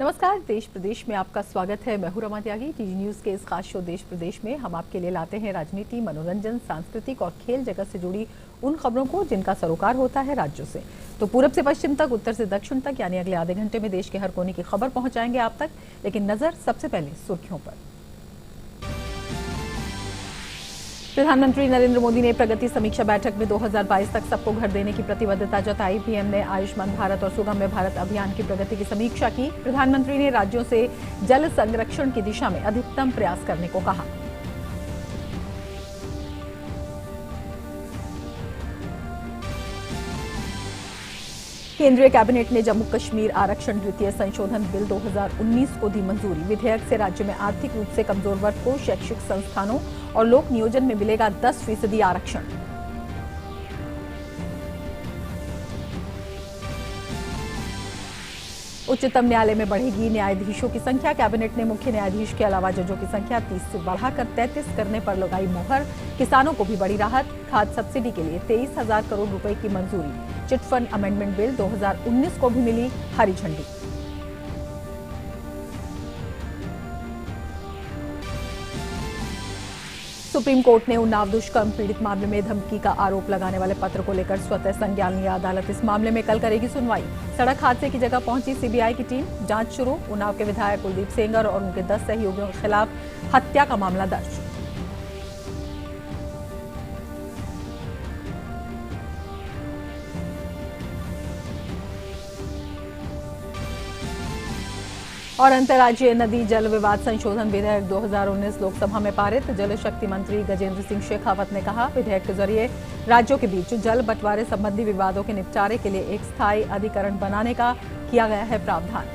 नमस्कार। देश प्रदेश में आपका स्वागत है। मैं हूं रमा त्यागी। टीजी न्यूज के इस खास शो देश प्रदेश में हम आपके लिए लाते हैं राजनीति, मनोरंजन, सांस्कृतिक और खेल जगत से जुड़ी उन खबरों को जिनका सरोकार होता है राज्यों से। तो पूरब से पश्चिम तक, उत्तर से दक्षिण तक, यानी अगले आधे घंटे में देश के हर कोने की खबर पहुंचाएंगे आप तक। लेकिन नजर सबसे पहले सुर्खियों पर। प्रधानमंत्री नरेंद्र मोदी ने प्रगति समीक्षा बैठक में 2022 तक सबको घर देने की प्रतिबद्धता जताई। पीएम ने आयुष्मान भारत और सुगम्य भारत अभियान की प्रगति की समीक्षा की। प्रधानमंत्री ने राज्यों से जल संरक्षण की दिशा में अधिकतम प्रयास करने को कहा। केंद्रीय कैबिनेट ने जम्मू कश्मीर आरक्षण द्वितीय संशोधन बिल 2019 को दी मंजूरी। विधेयक से राज्य में आर्थिक रूप से कमजोर वर्ग को शैक्षिक संस्थानों और लोक नियोजन में मिलेगा 10% आरक्षण। उच्चतम न्यायालय में बढ़ेगी न्यायाधीशों की संख्या। कैबिनेट ने मुख्य न्यायाधीश के अलावा जजों की संख्या 30 से बढ़ाकर 33 करने पर लगाई मोहर। किसानों को भी बड़ी राहत। खाद सब्सिडी के लिए 23,000 करोड़ रुपए की मंजूरी। चिटफंड अमेंडमेंट बिल 2019 को भी मिली हरी झंडी। सुप्रीम कोर्ट ने उन्नाव दुष्कर्म पीड़ित मामले में धमकी का आरोप लगाने वाले पत्र को लेकर स्वतः संज्ञान लिया। अदालत इस मामले में कल करेगी सुनवाई। सड़क हादसे की जगह पहुंची सीबीआई की टीम। जांच शुरू। उन्नाव के विधायक कुलदीप सेंगर और उनके 10 सहयोगियों के खिलाफ हत्या का मामला दर्ज। और अंतर्राज्यीय नदी जल विवाद संशोधन विधेयक 2019 लोकसभा में पारित। जल शक्ति मंत्री गजेंद्र सिंह शेखावत ने कहा, विधेयक के जरिए राज्यों के बीच जल बंटवारे संबंधी विवादों के निपटारे के लिए एक स्थायी अधिकरण बनाने का किया गया है प्रावधान।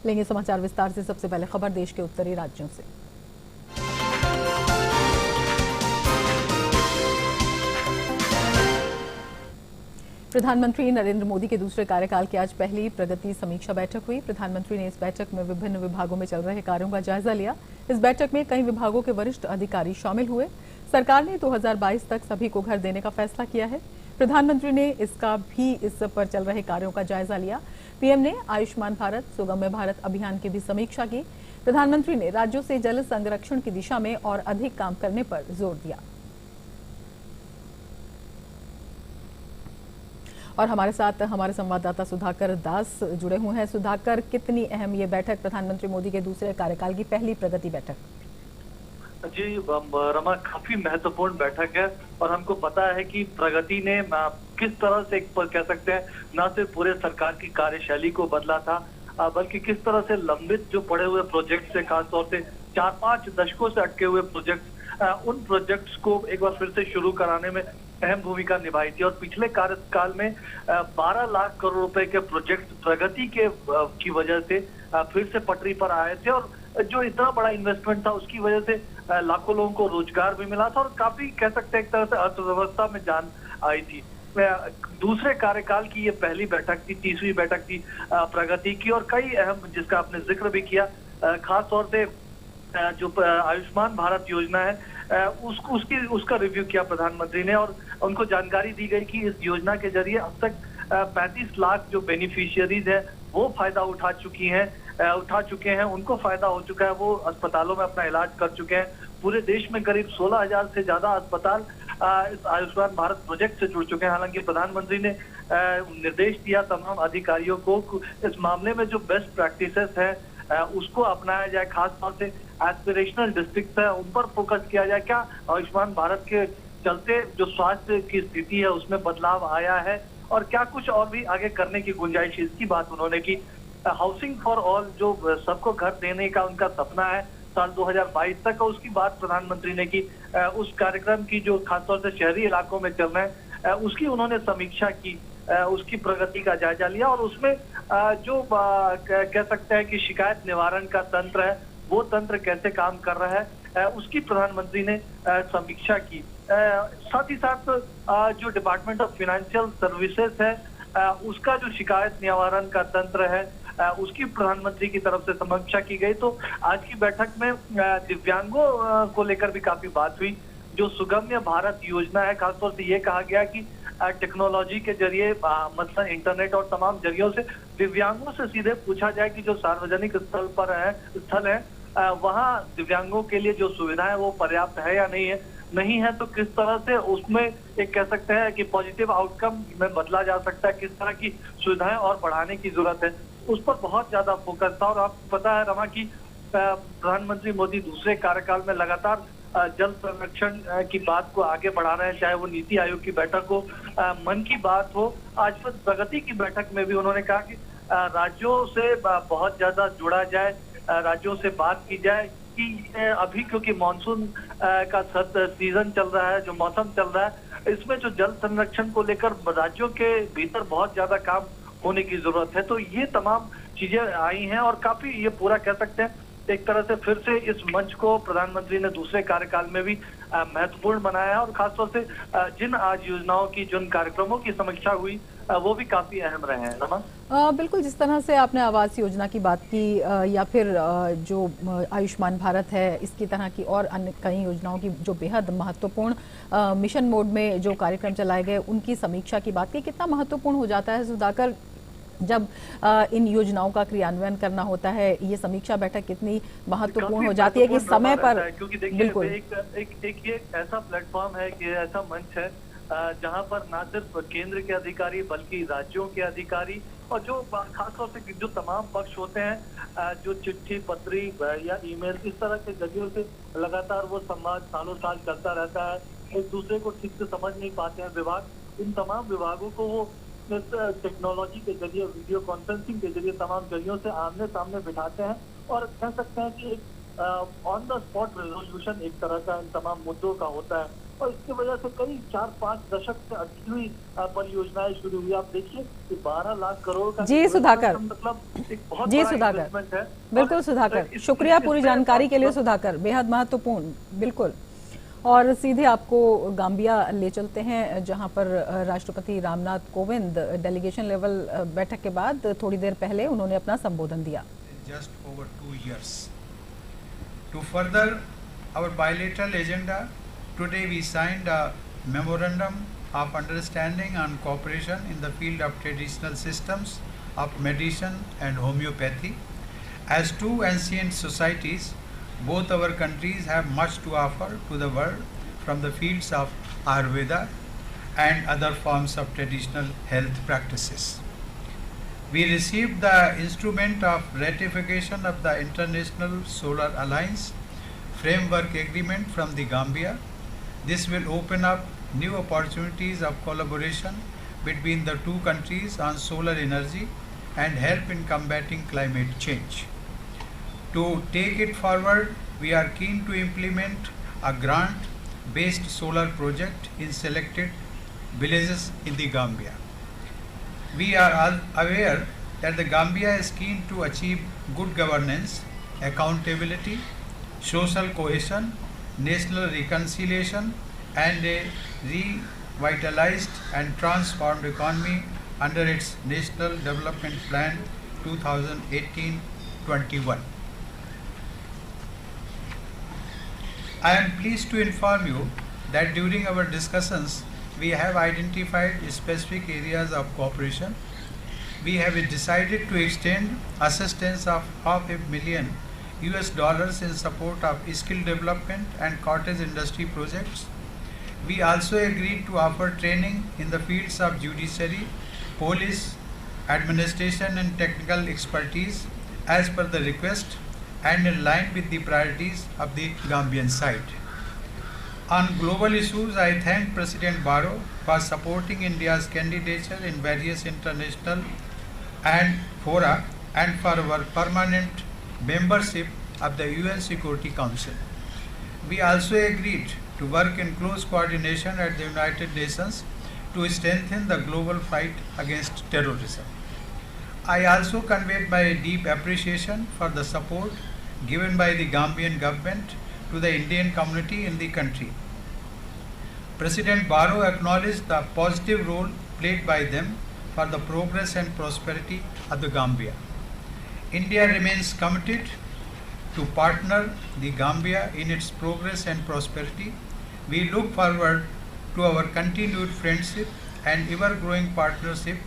लेंगे समाचार विस्तार से। सबसे पहले खबर देश के उत्तरी राज्यों से। प्रधानमंत्री नरेंद्र मोदी के दूसरे कार्यकाल की आज पहली प्रगति समीक्षा बैठक हुई। प्रधानमंत्री ने इस बैठक में विभिन्न विभागों में चल रहे कार्यों का जायजा लिया। इस बैठक में कई विभागों के वरिष्ठ अधिकारी शामिल हुए। सरकार ने 2022 तक सभी को घर देने का फैसला किया है। प्रधानमंत्री ने इस पर चल रहे कार्यों का जायजा लिया। पीएम ने आयुष्मान भारत, सुगम्य भारत अभियान की भी समीक्षा की। प्रधानमंत्री ने राज्यों से जल संरक्षण की दिशा में और अधिक काम करने पर जोर दिया। और हमारे साथ हमारे संवाददाता सुधाकर दास जुड़े हुए हैं। सुधाकर, कितनी अहम ये बैठक, प्रधानमंत्री मोदी के दूसरे कार्यकाल की पहली प्रगति बैठक? जी रमा, काफी महत्वपूर्ण बैठक है और हमको पता है कि प्रगति ने किस तरह से कह सकते हैं न सिर्फ पूरे सरकार की कार्यशैली को बदला था, बल्कि किस तरह से लंबित जो पड़े हुए प्रोजेक्ट्स है, खासतौर से 4-5 दशकों से अटके हुए प्रोजेक्ट्स, उन प्रोजेक्ट्स को एक बार फिर से शुरू कराने में अहम भूमिका निभाई थी। और पिछले कार्यकाल में 12 लाख करोड़ रुपए के प्रोजेक्ट प्रगति की वजह से फिर से पटरी पर आए थे और जो इतना बड़ा इन्वेस्टमेंट था उसकी वजह से लाखों लोगों को रोजगार भी मिला था और काफी कह सकते हैं एक तरह से अर्थव्यवस्था में जान आई थी। दूसरे कार्यकाल की ये पहली बैठक थी, तीसरी बैठक थी प्रगति की, और कई अहम, जिसका आपने जिक्र भी किया, खास तौर से जो आयुष्मान भारत योजना है उसका रिव्यू किया प्रधानमंत्री ने और उनको जानकारी दी गई कि इस योजना के जरिए अब तक 35 लाख जो बेनिफिशियरीज है वो फायदा उठा चुके हैं, उनको फायदा हो चुका है, वो अस्पतालों में अपना इलाज कर चुके हैं। पूरे देश में करीब 16,000 से ज्यादा अस्पताल इस आयुष्मान भारत प्रोजेक्ट से जुड़ चुके हैं। हालांकि प्रधानमंत्री ने निर्देश दिया तमाम अधिकारियों को इस मामले में जो बेस्ट प्रैक्टिसेस है उसको अपनाया जाए, खासतौर से एस्पिरेशनल डिस्ट्रिक्ट है उन पर फोकस किया जाए। क्या आयुष्मान भारत के चलते जो स्वास्थ्य की स्थिति है उसमें बदलाव आया है और क्या कुछ और भी आगे करने की गुंजाइश, इसकी बात उन्होंने की। हाउसिंग फॉर ऑल जो सबको घर देने का उनका सपना है साल 2022 तक, उसकी बात प्रधानमंत्री ने की। उस कार्यक्रम की जो खासतौर से शहरी इलाकों में चल रहे हैं उसकी उन्होंने समीक्षा की, उसकी प्रगति का जायजा लिया और उसमें जो कह सकते हैं कि शिकायत निवारण का तंत्र है वो तंत्र कैसे काम कर रहा है उसकी प्रधानमंत्री ने समीक्षा की। साथ ही साथ जो डिपार्टमेंट ऑफ फाइनेंशियल सर्विसेज है उसका जो शिकायत निवारण का तंत्र है उसकी प्रधानमंत्री की तरफ से समीक्षा की गई। तो आज की बैठक में दिव्यांगों को लेकर भी काफी बात हुई। जो सुगम्य भारत योजना है, खासतौर से ये कहा गया कि टेक्नोलॉजी के जरिए मतलब इंटरनेट और तमाम जरियों से दिव्यांगों से सीधे पूछा जाए कि जो सार्वजनिक स्थल है वहाँ दिव्यांगों के लिए जो सुविधाएं वो पर्याप्त है या नहीं है तो किस तरह से उसमें एक कह सकते हैं कि पॉजिटिव आउटकम में बदला जा सकता है, किस तरह की सुविधाएं और बढ़ाने की जरूरत है, उस पर बहुत ज्यादा फोकस था। और आपको पता है रमा कि प्रधानमंत्री मोदी दूसरे कार्यकाल में लगातार जल संरक्षण की बात को आगे बढ़ा रहे हैं, चाहे वो नीति आयोग की बैठक हो, मन की बात हो। आज प्रगति की बैठक में भी उन्होंने कहा कि राज्यों से बहुत ज्यादा जुड़ा जाए, राज्यों से बात की जाए कि अभी क्योंकि मानसून का सीजन चल रहा है, जो मौसम चल रहा है, इसमें जो जल संरक्षण को लेकर राज्यों के भीतर बहुत ज्यादा काम होने की जरूरत है। तो ये तमाम चीजें आई हैं और काफी ये पूरा कह सकते हैं एक तरह से फिर से इस मंच को प्रधानमंत्री ने दूसरे कार्यकाल में भी महत्वपूर्ण बनाया है। और खासतौर से जिन आज योजनाओं की, जिन कार्यक्रमों की समीक्षा हुई वो भी काफी अहम रहे हैं। रमा, बिल्कुल, जिस तरह से आपने आवास योजना की बात की या फिर जो आयुष्मान भारत है, इसकी तरह की और अन्य कई योजनाओं की जो बेहद महत्वपूर्ण मिशन मोड में जो कार्यक्रम चलाए गए उनकी समीक्षा की बात की, कितना महत्वपूर्ण हो जाता है सुधाकर जब इन योजनाओं का क्रियान्वयन करना होता है, ये समीक्षा बैठक कितनी महत्वपूर्ण हो जाती है कि समय पर। क्योंकि देखिए एक ये ऐसा प्लेटफॉर्म है कि ऐसा मंच है जहां पर ना सिर्फ केंद्र के अधिकारी बल्कि राज्यों के अधिकारी और जो खासतौर से जो तमाम पक्ष होते हैं, जो चिट्ठी पत्री या ईमेल इस तरह के जरिए से लगातार वो संवाद सालों साल चलता रहता है, एक दूसरे को ठीक से समझ नहीं पाते हैं विभाग, इन तमाम विभागों को वो टेक्नोलॉजी के जरिए, वीडियो कॉन्फ्रेंसिंग के जरिए तमाम जरियों से आमने सामने बिठाते हैं और कह सकते हैं कि एक ऑन द स्पॉट रेजोल्यूशन एक तरह का इन तमाम मुद्दों का होता है। और इसकी वजह से कई 4-5 दशक से अटकी हुई परियोजनाएं शुरू हुई। आप देखिए कि 12 लाख करोड़ का जी सुधाकर, मतलब एक बहुत जी बड़ा सुधाकर, इन्वेस्टमेंट है। बिल्कुल सुधाकर, शुक्रिया पूरी जानकारी के लिए सुधाकर, बेहद महत्वपूर्ण। बिल्कुल, और सीधे आपको गाम्बिया ले चलते हैं जहां पर राष्ट्रपति रामनाथ कोविंद डेलीगेशन लेवल बैठक के बाद थोड़ी देर पहले उन्होंने अपना संबोधन दिया। Just over 2 years. To further our bilateral agenda, today we signed a memorandum of understanding on cooperation in the field of traditional systems of medicine and homeopathy. As two ancient societies, both our countries have much to offer to the world from the fields of Ayurveda and other forms of traditional health practices. We received the instrument of ratification of the International Solar Alliance Framework Agreement from the Gambia. This will open up new opportunities of collaboration between the two countries on solar energy and help in combating climate change. To take it forward, we are keen to implement a grant-based solar project in selected villages in the Gambia. We are all aware that the Gambia is keen to achieve good governance, accountability, social cohesion, national reconciliation, and a revitalized and transformed economy under its National Development Plan 2018-21. I am pleased to inform you that during our discussions, we have identified specific areas of cooperation. We have decided to extend assistance of $500,000 in support of skill development and cottage industry projects. We also agreed to offer training in the fields of judiciary, police, administration and technical expertise as per the request and in line with the priorities of the Gambian side. On global issues, I thank President Barrow for supporting India's candidature in various international and fora and for our permanent membership of the UN Security Council. We also agreed to work in close coordination at the United Nations to strengthen the global fight against terrorism. I also conveyed my deep appreciation for the support given by the Gambian government to the Indian community in the country. President Barrow acknowledged the positive role played by them for the progress and prosperity of the Gambia. India remains committed to partner the Gambia in its progress and prosperity. We look forward to our continued friendship and ever-growing partnership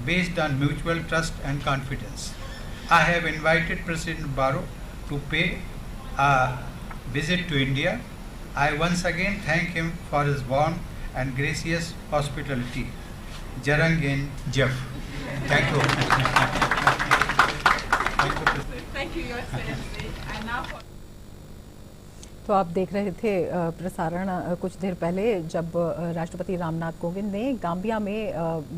based on mutual trust and confidence. I have invited President Barrow to pay a visit to India. I once again thank him for his warm and gracious hospitality. Jarangin Jeff. Thank you. Thank you, Your Excellency. And now for तो आप देख रहे थे प्रसारण कुछ देर पहले जब राष्ट्रपति रामनाथ कोविंद ने गाम्बिया में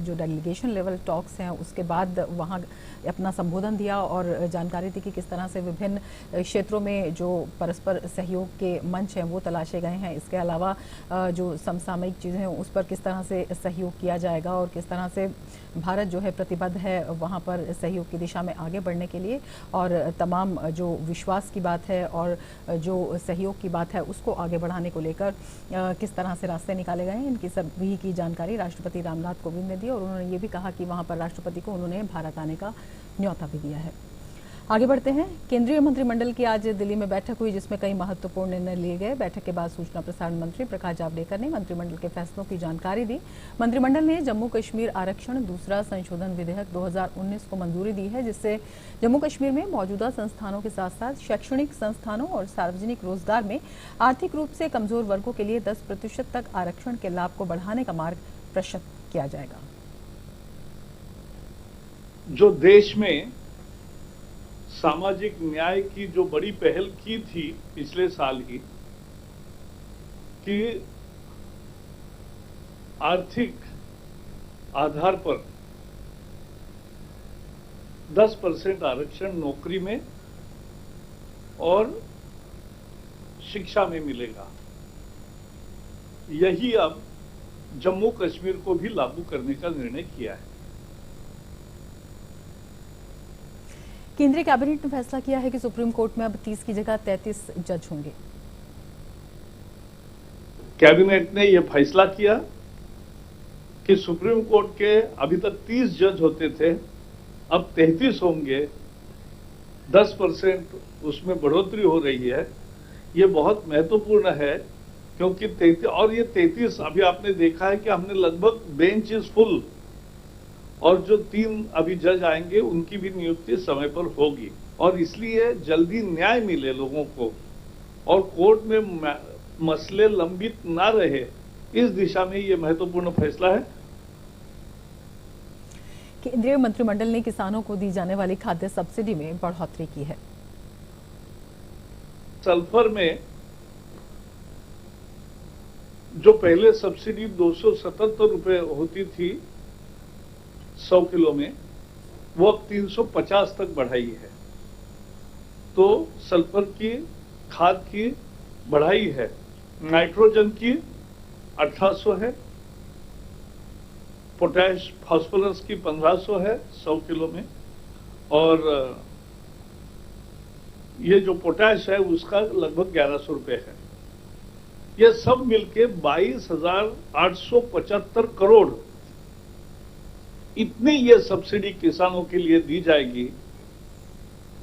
जो डेलीगेशन लेवल टॉक्स हैं उसके बाद वहां अपना संबोधन दिया और जानकारी दी कि किस तरह से विभिन्न क्षेत्रों में जो परस्पर सहयोग के मंच हैं वो तलाशे गए हैं। इसके अलावा जो समसामयिक चीज़ें हैं उस पर किस तरह से सहयोग किया जाएगा और किस तरह से भारत जो है प्रतिबद्ध है वहाँ पर सहयोग की दिशा में आगे बढ़ने के लिए, और तमाम जो विश्वास की बात है और जो सहयोग की बात है उसको आगे बढ़ाने को लेकर किस तरह से रास्ते निकाले गए हैं, इनकी सभी की जानकारी राष्ट्रपति रामनाथ कोविंद ने दी। और उन्होंने ये भी कहा कि वहाँ पर राष्ट्रपति को उन्होंने भारत आने का न्योता भी दिया है। आगे बढ़ते हैं। केंद्रीय मंत्रिमंडल की आज दिल्ली में बैठक हुई जिसमें कई महत्वपूर्ण निर्णय लिए गए। बैठक के बाद सूचना प्रसारण मंत्री प्रकाश जावड़ेकर ने मंत्रिमंडल के फैसलों की जानकारी दी। मंत्रिमंडल ने जम्मू कश्मीर आरक्षण दूसरा संशोधन विधेयक 2019 को मंजूरी दी है, जिससे जम्मू कश्मीर में मौजूदा संस्थानों के साथ साथ शैक्षणिक संस्थानों और सार्वजनिक रोजगार में आर्थिक रूप से कमजोर वर्गों के लिए 10% तक आरक्षण के लाभ को बढ़ाने का मार्ग प्रशस्त किया जाएगा। जो देश में सामाजिक न्याय की जो बड़ी पहल की थी पिछले साल ही कि आर्थिक आधार पर 10% आरक्षण नौकरी में और शिक्षा में मिलेगा, यही अब जम्मू कश्मीर को भी लागू करने का निर्णय किया है। केंद्रीय कैबिनेट ने फैसला किया है कि सुप्रीम कोर्ट में अब 30 की जगह 33 जज होंगे। कैबिनेट ने यह फैसला किया कि सुप्रीम कोर्ट के अभी तक 30 जज होते थे, अब 33 होंगे। 10% उसमें बढ़ोतरी हो रही है। ये बहुत महत्वपूर्ण है क्योंकि 33 अभी आपने देखा है कि हमने लगभग बेंच इज फुल, और जो 3 अभी जज आएंगे उनकी भी नियुक्ति समय पर होगी, और इसलिए जल्दी न्याय मिले लोगों को और कोर्ट में मसले लंबित ना रहे, इस दिशा में ये महत्वपूर्ण फैसला है। केंद्रीय मंत्रिमंडल ने किसानों को दी जाने वाली खाद्य सब्सिडी में बढ़ोतरी की है। सल्फर में जो पहले सब्सिडी 277 रुपए होती थी 100 किलो में, वो अब 350 तक बढ़ाई है। तो सल्फर की खाद की बढ़ाई है। नाइट्रोजन की 1800 है, पोटैश फास्फोरस की 1500 है 100 किलो में, और ये जो पोटैश है उसका लगभग 1100 रुपए है। ये सब मिलके 22,875 करोड़ इतनी ये सब्सिडी किसानों के लिए दी जाएगी।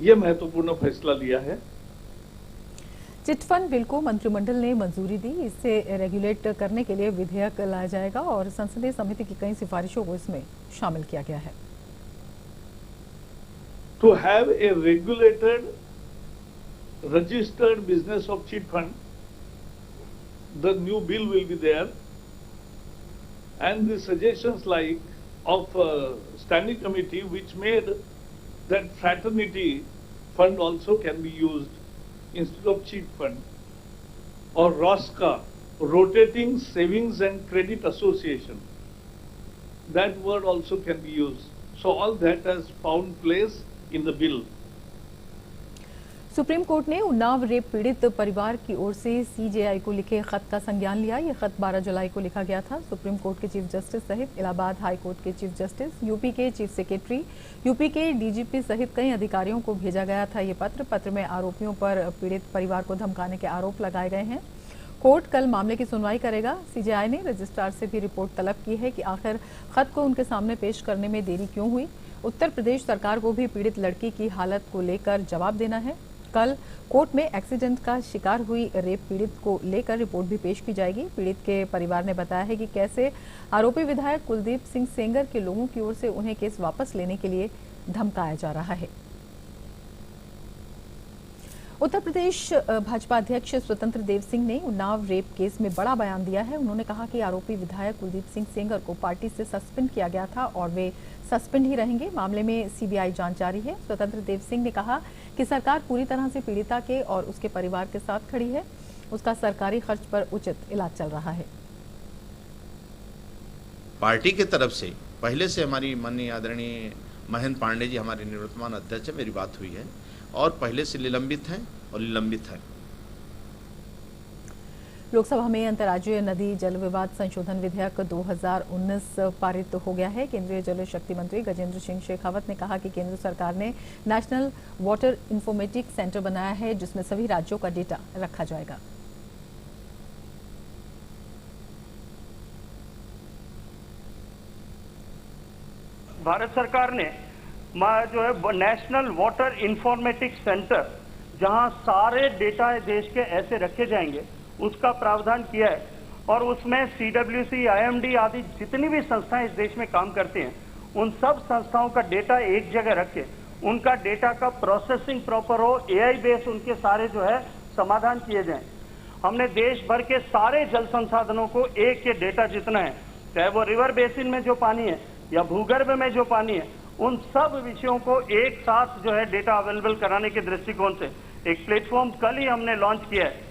ये महत्वपूर्ण फैसला लिया है। चिटफंड बिल को मंत्रिमंडल ने मंजूरी दी। इससे रेगुलेट करने के लिए विधेयक लाया जाएगा और संसदीय समिति की कई सिफारिशों को इसमें शामिल किया गया है। To have a regulated registered business of chit fund, the new bill will be there, and the suggestions like of standing committee which made that fraternity fund also can be used instead of cheat fund, or ROSCA, rotating savings and credit association, that word also can be used. So all that has found place in the bill. Supreme court ने Unnao rape पीड़ित परिवार की ओर से CJI को लिखे खत का संज्ञान लिया। यह खत 12 जुलाई को लिखा गया था। सुप्रीम कोर्ट के चीफ जस्टिस सहित इलाहाबाद हाई कोर्ट के चीफ जस्टिस, यूपी के चीफ सेक्रेटरी, यूपी के डीजीपी सहित कई अधिकारियों को भेजा गया था ये पत्र में आरोपियों पर पीड़ित परिवार को धमकाने के आरोप लगाए गए हैं। कोर्ट कल मामले की सुनवाई करेगा। सीजेआई ने रजिस्ट्रार से भी रिपोर्ट तलब की है कि आखिर खत को उनके सामने पेश करने में देरी क्यों हुई। उत्तर प्रदेश सरकार को भी पीड़ित लड़की की हालत को लेकर जवाब देना है। कल कोर्ट में एक्सीडेंट का शिकार हुई रेप पीड़ित को लेकर रिपोर्ट भी पेश की जाएगी। पीड़ित के परिवार ने बताया है कि कैसे आरोपी विधायक कुलदीप सिंह सेंगर के लोगों की ओर से उन्हें केस वापस लेने के लिए धमकाया जा रहा है। उत्तर प्रदेश भाजपा अध्यक्ष स्वतंत्र देव सिंह ने उन्नाव रेप केस में बड़ा बयान दिया है। उन्होंने कहा कि आरोपी विधायक कुलदीप सिंह सेंगर को पार्टी से सस्पेंड किया गया था और वे सस्पेंड ही रहेंगे। मामले में सीबीआई जांच जारी है। स्वतंत्र देव सिंह ने कहा कि सरकार पूरी तरह से पीड़िता के और उसके परिवार के साथ खड़ी है। उसका सरकारी खर्च पर उचित इलाज चल रहा है। पार्टी की तरफ से पहले से हमारी माननीय आदरणीय महेंद्र पांडे जी हमारे निवर्तमान अध्यक्ष है, मेरी बात हुई है और पहले से निलंबित हैं और निलंबित हैं। लोकसभा में अंतर्राज्यीय नदी जल विवाद संशोधन विधेयक 2019 पारित हो गया है। केंद्रीय जल शक्ति मंत्री गजेंद्र सिंह शेखावत ने कहा कि केंद्र सरकार ने नेशनल वाटर इंफॉर्मेटिक सेंटर बनाया है, जिसमें सभी राज्यों का डेटा रखा जाएगा। भारत सरकार ने जो है नेशनल वाटर इंफॉर्मेटिक्स सेंटर, जहां सारे डेटा देश के ऐसे रखे जाएंगे, उसका प्रावधान किया है। और उसमें CWC, IMD आदि जितनी भी संस्थाएं इस देश में काम करती हैं, उन सब संस्थाओं का डेटा एक जगह रख के उनका डेटा का प्रोसेसिंग प्रॉपर हो, AI बेस उनके सारे जो है समाधान किए जाएं। हमने देश भर के सारे जल संसाधनों को एक के डेटा जितना है, चाहे वो रिवर बेसिन में जो पानी है या भूगर्भ में जो पानी है, उन सब विषयों को एक साथ जो है डेटा अवेलेबल कराने के दृष्टिकोण से एक प्लेटफॉर्म कल ही हमने लॉन्च किया है।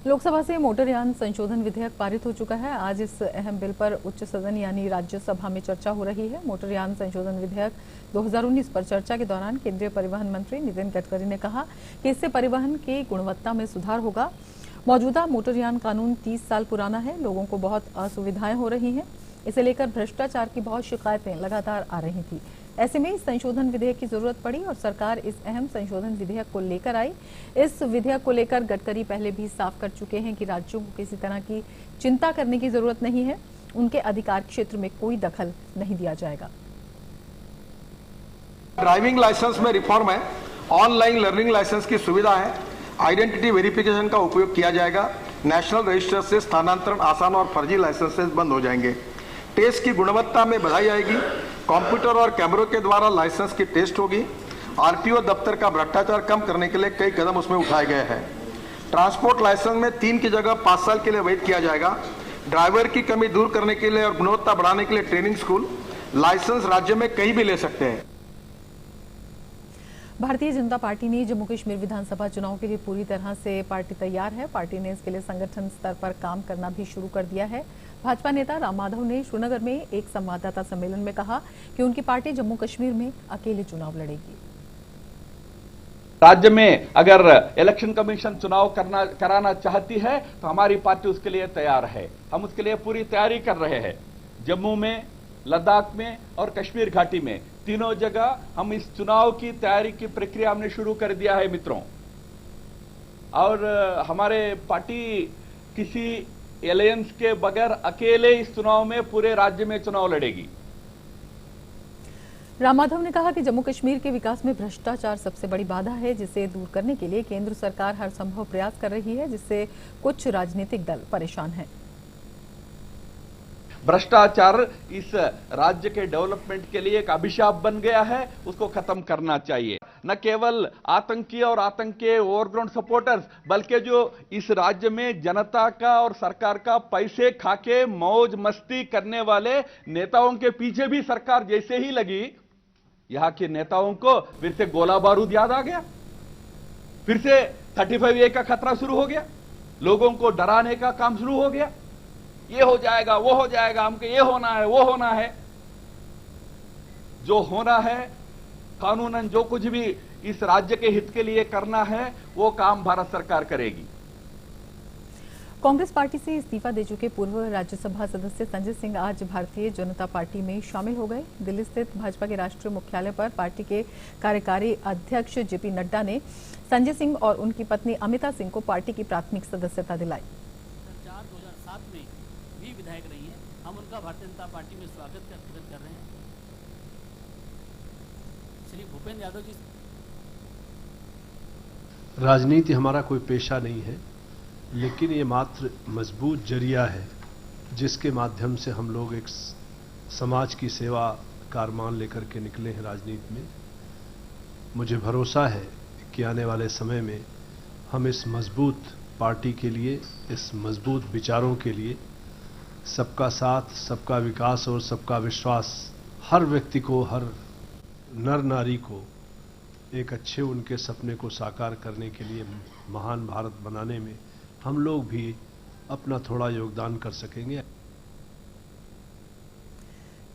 लोकसभा से मोटरयान संशोधन विधेयक पारित हो चुका है। आज इस अहम बिल पर उच्च सदन यानी राज्यसभा में चर्चा हो रही है। मोटरयान संशोधन विधेयक 2019 पर चर्चा के दौरान केंद्रीय परिवहन मंत्री नितिन गडकरी ने कहा कि इससे परिवहन की गुणवत्ता में सुधार होगा। मौजूदा मोटरयान कानून 30 साल पुराना है। लोगों को बहुत असुविधाएं हो रही हैं। इसे लेकर भ्रष्टाचार की बहुत शिकायतें लगातार आ रही थी। ऐसे में इस संशोधन विधेयक की जरूरत पड़ी और सरकार इस अहम संशोधन विधेयक को लेकर आई। इस विधेयक को लेकर गडकरी पहले भी साफ कर चुके हैं कि राज्यों को किसी तरह की चिंता करने की जरूरत नहीं है। उनके अधिकार क्षेत्र में कोई दखल नहीं दिया जाएगा। ड्राइविंग लाइसेंस में रिफॉर्म है। ऑनलाइन लर्निंग लाइसेंस की सुविधा है। आइडेंटिटी वेरिफिकेशन का उपयोग किया जाएगा। नेशनल रजिस्टर से स्थानांतरण आसान और फर्जी लाइसेंसेस बंद हो जाएंगे। टेस्ट की गुणवत्ता में बढ़ाई आएगी। कंप्यूटर और कैमरों के द्वारा लाइसेंस की टेस्ट होगी। RTO दफ्तर का भ्रष्टाचार कम करने के लिए कई कदम उसमें उठाए गए हैं। ट्रांसपोर्ट लाइसेंस में 3 की जगह 5 साल के लिए वैध किया जाएगा। ड्राइवर की कमी दूर करने के लिए और गुणवत्ता बढ़ाने के लिए ट्रेनिंग स्कूल, लाइसेंस राज्य में कहीं भी ले सकते हैं। भारतीय जनता पार्टी ने जम्मू कश्मीर विधानसभा चुनाव के लिए पूरी तरह से पार्टी तैयार है। पार्टी ने इसके लिए संगठन स्तर पर काम करना भी शुरू कर दिया है। भाजपा नेता राम माधव ने श्रीनगर में एक संवाददाता सम्मेलन में कहा कि उनकी पार्टी जम्मू कश्मीर में अकेले चुनाव लड़ेगी। राज्य में अगर इलेक्शन कमीशन चुनाव कराना चाहती है तो हमारी पार्टी उसके लिए तैयार है। हम उसके लिए पूरी तैयारी कर रहे हैं। जम्मू में, लद्दाख में और कश्मीर घाटी में, तीनों जगह हम इस चुनाव की तैयारी की प्रक्रिया हमने शुरू कर दिया है मित्रों। और हमारे पार्टी किसी एलायंस के बगैर अकेले इस चुनाव में पूरे राज्य में चुनाव लड़ेगी। राम माधव ने कहा कि जम्मू कश्मीर के विकास में भ्रष्टाचार सबसे बड़ी बाधा है, जिसे दूर करने के लिए केंद्र सरकार हर संभव प्रयास कर रही है, जिससे कुछ राजनीतिक दल परेशान हैं। भ्रष्टाचार इस राज्य के डेवलपमेंट के लिए एक अभिशाप बन गया है, उसको खत्म करना चाहिए। न केवल आतंकी और आतंक के ओवरग्राउंड सपोर्टर्स, बल्कि जो इस राज्य में जनता का और सरकार का पैसे खाके मौज मस्ती करने वाले नेताओं के पीछे भी सरकार जैसे ही लगी, यहां के नेताओं को फिर से गोला बारूद याद आ गया। फिर से 35A का खतरा शुरू हो गया। लोगों को डराने का काम शुरू हो गया। ये हो जाएगा, वो हो जाएगा, हमको ये होना है, वो होना है। जो होना है, कानूनन जो कुछ भी इस राज्य के हित के लिए करना है, वो काम भारत सरकार करेगी। कांग्रेस पार्टी से इस्तीफा दे चुके पूर्व राज्यसभा सदस्य संजय सिंह आज भारतीय जनता पार्टी में शामिल हो गए। दिल्ली स्थित भाजपा के राष्ट्रीय मुख्यालय पर पार्टी के कार्यकारी अध्यक्ष JP नड्डा ने संजय सिंह और उनकी पत्नी अमिता सिंह को पार्टी की प्राथमिक सदस्यता दिलाई। 2007 में भी विधायक रही हैं। हम उनका भारतीय जनता पार्टी में स्वागत कर रहे हैं। श्री भूपेंद्र यादव जी। राजनीति हमारा कोई पेशा नहीं है, लेकिन ये मात्र मजबूत जरिया है जिसके माध्यम से हम लोग एक समाज की सेवा का अरमान लेकर के निकले हैं राजनीति में। मुझे भरोसा है कि आने वाले समय में हम इस मजबूत पार्टी के लिए, इस मजबूत विचारों के लिए सबका साथ, सबका विकास और सबका विश्वास, हर व्यक्ति को, हर नर नारी को एक अच्छे उनके सपने को साकार करने के लिए, महान भारत बनाने में हम लोग भी अपना थोड़ा योगदान कर सकेंगे।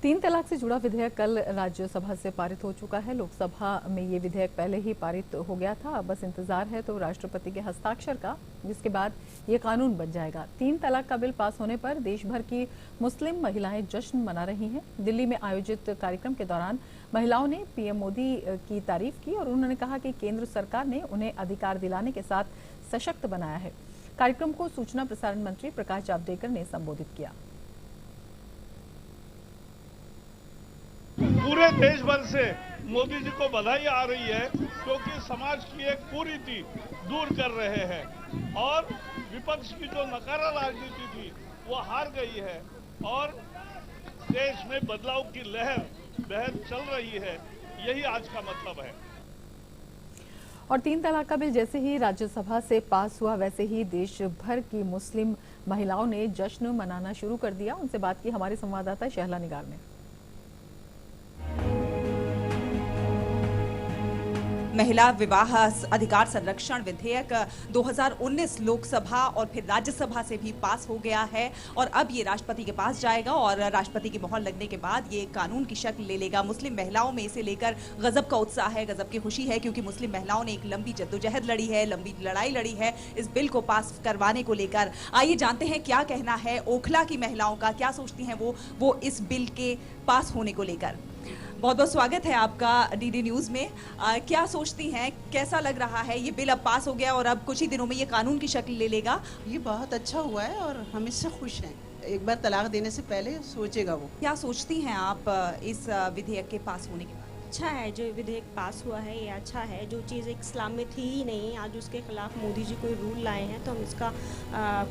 3 तलाक से जुड़ा विधेयक कल राज्यसभा से पारित हो चुका है। लोकसभा में ये विधेयक पहले ही पारित हो गया था। अब बस इंतजार है तो राष्ट्रपति के हस्ताक्षर का, जिसके बाद ये कानून बन जाएगा। 3 तलाक का बिल पास होने पर देश भर की मुस्लिम महिलाएं जश्न मना रही हैं। दिल्ली में आयोजित कार्यक्रम के दौरान महिलाओं ने पीएम मोदी की तारीफ की और उन्होंने कहा कि केंद्र सरकार ने उन्हें अधिकार दिलाने के साथ सशक्त बनाया है। कार्यक्रम को सूचना प्रसारण मंत्री प्रकाश जावड़ेकर ने संबोधित किया। पूरे देश भर से मोदी जी को बधाई आ रही है, क्योंकि समाज की एक कुरीति दूर कर रहे हैं और विपक्ष की जो नकारा राजनीति थी वो हार गई है और देश में बदलाव की लहर चल रही है। यही आज का मतलब है। और 3 तलाक का बिल जैसे ही राज्यसभा से पास हुआ, वैसे ही देश भर की मुस्लिम महिलाओं ने जश्न मनाना शुरू कर दिया। उनसे बात की हमारे संवाददाता शहला निगार ने। महिला विवाह अधिकार संरक्षण विधेयक 2019 लोकसभा और फिर राज्यसभा से भी पास हो गया है और अब ये राष्ट्रपति के पास जाएगा और राष्ट्रपति की मोहर लगने के बाद ये कानून की शक्ल ले लेगा। मुस्लिम महिलाओं में इसे लेकर गजब का उत्साह है, गजब की खुशी है, क्योंकि मुस्लिम महिलाओं ने एक लंबी जद्दोजहद लड़ी है, लंबी लड़ाई लड़ी है इस बिल को पास करवाने को लेकर। आइए जानते हैं क्या कहना है ओखला की महिलाओं का, क्या सोचती हैं वो इस बिल के पास होने को लेकर। बहुत बहुत स्वागत है आपका डीडी न्यूज में। क्या सोचती हैं, कैसा लग रहा है ये बिल अब पास हो गया और अब कुछ ही दिनों में ये कानून की शक्ल ले लेगा? ये बहुत अच्छा हुआ है और हम इससे खुश हैं। एक बार तलाक देने से पहले सोचेगा वो। क्या सोचती हैं आप इस विधेयक के पास होने के बाद? अच्छा है जो विधेयक पास हुआ है, ये अच्छा है। जो चीज़ इस्लाम में थी ही नहीं, आज उसके खिलाफ मोदी जी कोई रूल लाए हैं तो हम इसका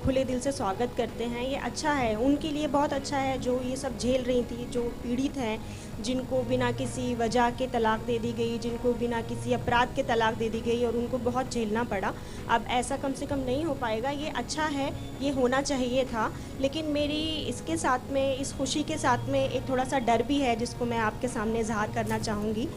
खुले दिल से स्वागत करते हैं। ये अच्छा है, उनके लिए बहुत अच्छा है जो ये सब झेल रही थी, जो पीड़ित हैं, जिनको बिना किसी वजह के तलाक दे दी गई, जिनको बिना किसी अपराध के तलाक दे दी गई और उनको बहुत झेलना पड़ा। अब ऐसा कम से कम नहीं हो पाएगा। ये अच्छा है, ये होना चाहिए था। लेकिन मेरी इसके साथ में, इस खुशी के साथ में एक थोड़ा सा डर भी है जिसको मैं आपके सामने इजहार करना चाहूँगी।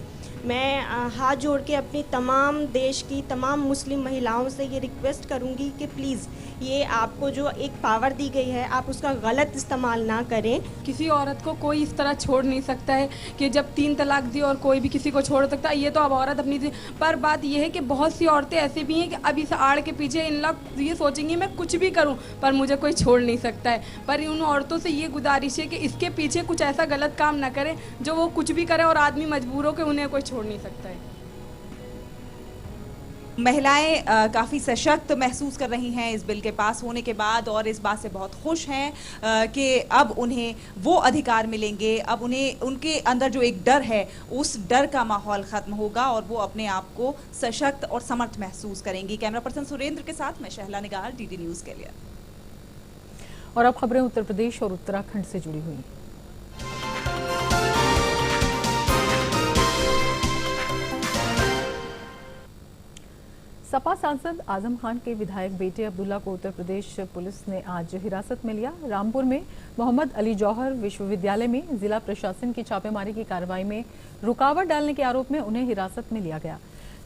मैं हाथ जोड़ के अपनी तमाम देश की तमाम मुस्लिम महिलाओं से ये रिक्वेस्ट करूँगी कि प्लीज़ ये आपको जो एक पावर दी गई है आप उसका गलत इस्तेमाल ना करें। किसी औरत को कोई इस तरह छोड़ नहीं सकता है कि जब 3 तलाक दी और कोई भी किसी को छोड़ सकता है। ये तो अब औरत अपनी पर बात ये है कि बहुत सी औरतें ऐसी भी हैं कि अब इस आड़ के पीछे इन लोग ये सोचेंगी मैं कुछ भी करूं पर मुझे कोई छोड़ नहीं सकता है। पर उन औरतों से ये गुजारिश है कि इसके पीछे कुछ ऐसा गलत काम ना करें जो वो कुछ भी करे और आदमी मजबूर हो के उन्हें कोई छोड़ नहीं सकता है। महिलाएं काफ़ी सशक्त महसूस कर रही हैं इस बिल के पास होने के बाद और इस बात से बहुत खुश हैं कि अब उन्हें वो अधिकार मिलेंगे। अब उन्हें उनके अंदर जो एक डर है उस डर का माहौल ख़त्म होगा और वो अपने आप को सशक्त और समर्थ महसूस करेंगी। कैमरा पर्सन सुरेंद्र के साथ मैं शहला निगार, डीडी न्यूज़ के लिए। और अब खबरें उत्तर प्रदेश और उत्तराखंड से जुड़ी हुई। सपा सांसद आजम खान के विधायक बेटे अब्दुल्ला को उत्तर प्रदेश पुलिस ने आज हिरासत में लिया। रामपुर में मोहम्मद अली जौहर विश्वविद्यालय में जिला प्रशासन की छापेमारी की कार्रवाई में रुकावट डालने के आरोप में उन्हें हिरासत में लिया गया।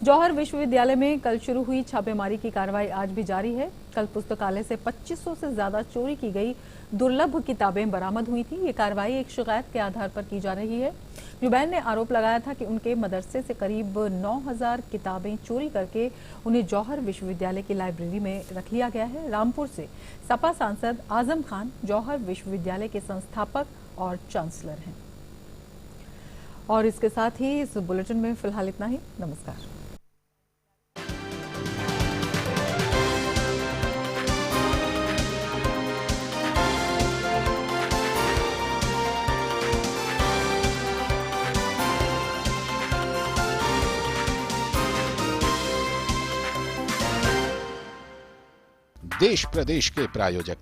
जौहर विश्वविद्यालय में कल शुरू हुई छापेमारी की कार्रवाई आज भी जारी है। कल पुस्तकालय से 2500 से ज्यादा चोरी की गई दुर्लभ किताबें बरामद हुई थी। ये कार्रवाई एक शिकायत के आधार पर की जा रही है। जुबैन ने आरोप लगाया था कि उनके मदरसे से करीब 9000 किताबें चोरी करके उन्हें जौहर विश्वविद्यालय की लाइब्रेरी में रख लिया गया है। रामपुर से सपा सांसद आजम खान जौहर विश्वविद्यालय के संस्थापक और चांसलर हैं। और इसके साथ ही इस बुलेटिन में फिलहाल इतना ही। नमस्कार। देश प्रदेश के प्रायोजक